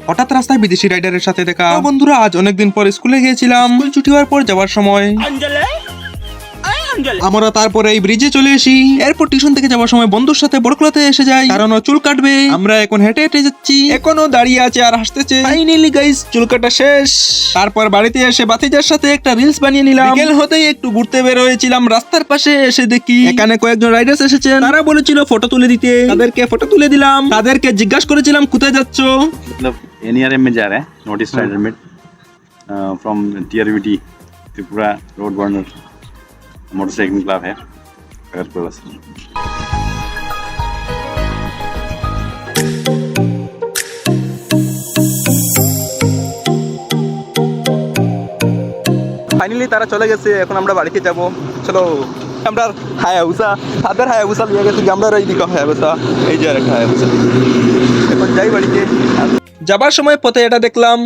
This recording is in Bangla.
হঠাৎ রাস্তায় বিদেশি রাইডারের সাথে দেখা। তো বন্ধুরা, আজ অনেকদিন পর স্কুলে গিয়েছিলাম। স্কুল ছুটি হওয়ার পর যাওয়ার সময় আমরা তারপরে এই ব্রিজে চলে আসি। এরপর টিউশন থেকে যাওয়ার সময় বন্ধুর সাথে বড়কুলাতে এসে যাই, কারণ ও চুল কাটবে। আমরা এখন হেঁটে হেঁটে যাচ্ছি, এখনো দাঁড়িয়ে আছে আর হাসতেছে। ফাইনালি গাইস, চুল কাটা শেষ। তারপর বাড়িতে এসে বাতিজার সাথে একটা রিলস বানিয়ে নিলাম। বিকেল হতেই একটু ঘুরতে বের হয়েছিলাম, রাস্তার পাশে এসে দেখি এখানে কয়েকজন রাইডার্স এসেছেন। তারা বলেছিল ফটো তুলে দিতে, তাদেরকে ফটো তুলে দিলাম। তাদেরকে জিজ্ঞাসা করেছিলাম কোথায় যাচ্ছ। मतलब एनआरएम में जा रहे हैं, नॉर्थ ईस्ट राइडर में from TRVT Tripura road burner motorcycle club है अगर कोई बस। ফাইনালি তারা চলে গেছে, এখন আমরা বাড়িতে যাব। চলো, আমরা হায়াবুসা, তাদের হায়াবুসা নিয়ে গেছি, আমরা এইদিকে হায়াবুসা, এই যে আরেকটা হায়াবুসা। এখন যাই বাড়িতে। যাবার সময় পথে এটা দেখলাম,